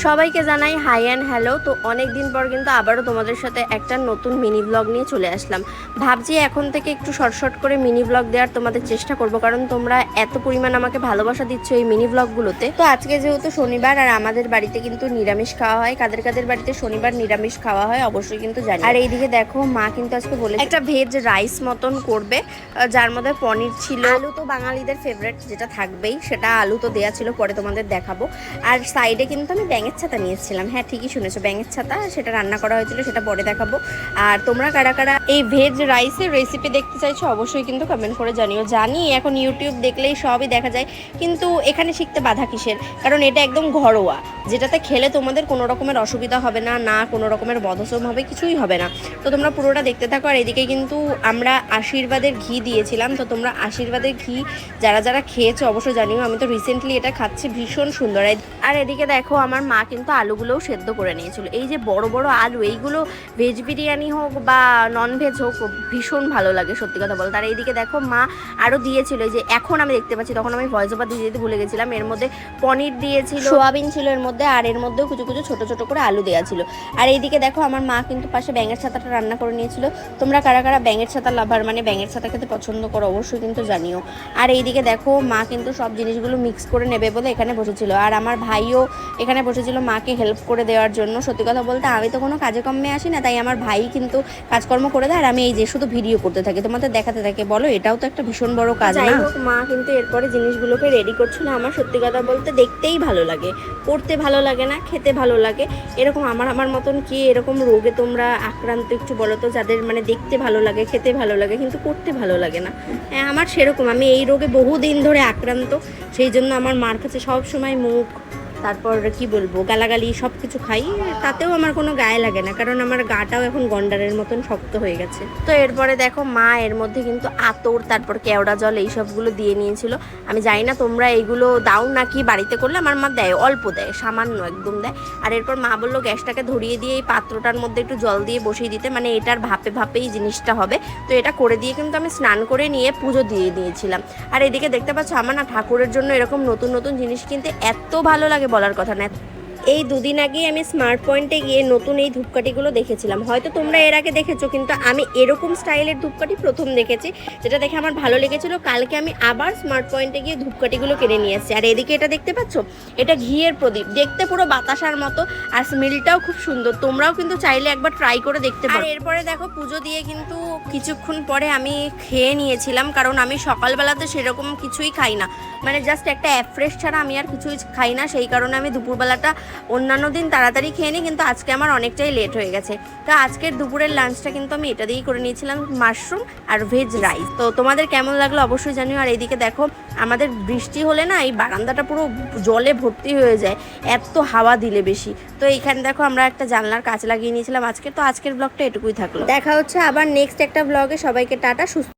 সবাইকে জানাই high and hello. তো অনেক দিন পর কিন্তু আবারও তোমাদের সাথে একটা নতুন মিনি ব্লগ নিয়ে চলে আসলাম। ভাবছি এখন থেকে একটু শর্ট শর্ট করে মিনি ব্লগ দেওয়ার তোমাদের চেষ্টা করব, কারণ তোমরা এত পরিমাণ আমাকে ভালোবাসা দিচ্ছ এই মিনি ব্লগগুলোতে। তো আজকে যেহেতু শনিবার আর আমাদের বাড়িতে কিন্তু নিরামিষ খাওয়া হয়, কাদের কাদের বাড়িতে শনিবার নিরামিষ খাওয়া হয় অবশ্যই কিন্তু জানি। আর এইদিকে দেখো মা কিন্তু আজকে বলে একটা ভেজ রাইস মতন করবে, যার মধ্যে পনির ছিল, আলু তো বাঙালিদের ফেভারিট যেটা থাকবেই, সেটা আলু তো দেওয়া ছিল, পরে তোমাদের দেখাবো। আর সাইডে কিন্তু আমি ব্যাঙের ছাতা নিয়েছিলাম, হ্যাঁ ঠিকই শুনেছো, ব্যাঙের ছাতা, সেটা রান্না করা হয়েছিল, সেটা পরে দেখাবো। আর তোমরা কারা কারা এই ভেজ রাইসের রেসিপি দেখতে চাইছো অবশ্যই কিন্তু কমেন্ট করে জানিও। জানি এখন ইউটিউব দেখলেই সবই দেখা যায়, কিন্তু এখানে শিখতে বাধা কিসের, কারণ এটা একদম ঘরোয়া, যেটাতে খেলে তোমাদের কোনো রকমের অসুবিধা হবে না, না কোনো রকমের বদহজম হবে, কিছুই হবে না। তো তোমরা পুরোটা দেখতে থাকো। আর এদিকে কিন্তু আমরা আশীর্বাদের ঘি দিয়েছিলাম, তো তোমরা আশীর্বাদের ঘি যারা যারা খেয়েছো অবশ্যই জানিও। আমি তো রিসেন্টলি এটা খাচ্ছি, ভীষণ সুন্দর। আর এদিকে দেখো আমার মা কিন্তু আলুগুলোও সেদ্ধ করে নিয়েছিল। এই যে বড় বড় আলু, এইগুলো ভেজ বিরিয়ানি হোক বা নন ভেজ হোক ভীষণ ভালো লাগে সত্যি কথা বলতে। আর এইদিকে দেখো মা আরও দিয়েছিল, এই যে এখন আমি দেখতে পাচ্ছি, তখন আমি ভয়েস ওভার দিয়ে দিতে ভুলে গেছিলাম, এর মধ্যে পনির দিয়েছিল, সোয়াবিন ছিল এর মধ্যে, আর এর মধ্যেও কিছু কিছু ছোটো ছোটো করে আলু দেওয়া ছিল। আর এইদিকে দেখো আমার মা কিন্তু পাশে ব্যাঙের ছাতাটা রান্না করে নিয়েছিল। তোমরা কারা কারা ব্যাঙের ছাতা লাভার, মানে ব্যাঙের ছাতা খেতে পছন্দ করো অবশ্যই কিন্তু জানিও। আর এইদিকে দেখো মা কিন্তু সব জিনিসগুলো মিক্স করে নেবে বলে এখানে বসেছিল, আর আমার ভাইও এখানে বসেছিল মাকে হেল্প করে দেওয়ার জন্য। সত্যি কথা বলতে আমি তো কোনো কাজে কমে আসি না, তাই আমার ভাই কিন্তু কাজকর্ম করে দেয়, আর আমি এই যে শুধু ভিডিও করতে থাকি, তোমাদের দেখাতে থাকি। বলো এটাও তো একটা ভীষণ বড় কাজ না? মা কিন্তু এরপরে জিনিসগুলোকে রেডি করছিল। আমার সত্যি কথা বলতে দেখতেই ভালো লাগে, করতে ভালো লাগে না, খেতে ভালো লাগে। এরকম আমার মতন কি এরকম রোগে তোমরা আক্রান্ত একটু বলো তো, যাদের মানে দেখতে ভালো লাগে, খেতে ভালো লাগে, কিন্তু করতে ভালো লাগে না? হ্যাঁ আমার সেরকম, আমি এই রোগে বহুদিন ধরে আক্রান্ত, সেই জন্য আমার মার কাছে সব সময় মুখ, তারপর কি বলবো, গালাগালি সব কিছু খাই, তাতেও আমার কোনো গায়ে লাগে না, কারণ আমার গাটাও এখন গন্ডারের মতন শক্ত হয়ে গেছে। তো এরপরে দেখো মা এর মধ্যে কিন্তু আতর, তারপর কেওড়া জল, এই সবগুলো দিয়ে নিয়েছিল। আমি জানি না তোমরা এইগুলো দাও নাকি, বাড়িতে করলে আমার মা দেয়, অল্প দেয়, সামান্য একদম দেয়। আর এরপর মা বললো গ্যাসটাকে ধরিয়ে দিয়ে এই পাত্রটার মধ্যে একটু জল দিয়ে বসিয়ে দিতে, মানে এটার ভাপে ভাপেই জিনিসটা হবে। তো এটা করে দিয়ে কিন্তু আমি স্নান করে নিয়ে পুজো দিয়ে দিয়েছিলাম। আর এদিকে দেখতে পাচ্ছ আমার না ঠাকুরের জন্য এরকম নতুন নতুন জিনিস কিনতে এত ভালো লাগে বলার কথা না। এই দুদিন আগেই আমি স্মার্ট পয়েন্টে গিয়ে নতুন এই ধূপকাঠিগুলো দেখেছিলাম, হয়তো তোমরা এর আগে দেখেছো, কিন্তু আমি এরকম স্টাইলের ধূপকাঠি প্রথম দেখেছি, যেটা দেখে আমার ভালো লেগেছিলো। কালকে আমি আবার স্মার্ট পয়েন্টে গিয়ে ধূপকাঠিগুলো কিনে নিয়ে এসেছি। আর এদিকে এটা দেখতে পাচ্ছ, এটা ঘিয়ের প্রদীপ, দেখতে পুরো বাতাসার মতো, আর স্মেলটাও খুব সুন্দর। তোমরাও কিন্তু চাইলে একবার ট্রাই করে দেখতে পারো। আর এরপরে দেখো পুজো দিয়ে কিন্তু কিছুক্ষণ পরে আমি খেয়ে নিয়েছিলাম, কারণ আমি সকালবেলাতে সেরকম কিছুই খাই না, মানে জাস্ট একটা অ্যাফ্রেশ ছাড়া আমি আর কিছুই খাই না, সেই কারণে আমি দুপুরবেলাটা অন্যান্য দিন তাড়াতাড়ি খেয়ে নিই, কিন্তু আজকে আমার অনেকটাই লেট হয়ে গেছে। তো আজকের দুপুরের লাঞ্চটা কিন্তু আমি এটা দিয়েই করে নিয়েছিলাম, মাশরুম আর ভেজ রাইস। তো তোমাদের কেমন লাগলো অবশ্যই জানিও। আর এইদিকে দেখো আমাদের বৃষ্টি হলে না এই বারান্দাটা পুরো জলে ভর্তি হয়ে যায়, এত হাওয়া দিলে বেশি। তো এইখানে দেখো আমরা একটা জানলার কাঁচ লাগিয়ে নিয়েছিলাম আজকে। তো আজকের ব্লগটা এটুকুই থাকলো, দেখা হচ্ছে আবার নেক্সট একটা ব্লগে। সবাইকে টাটা, সুস্থ।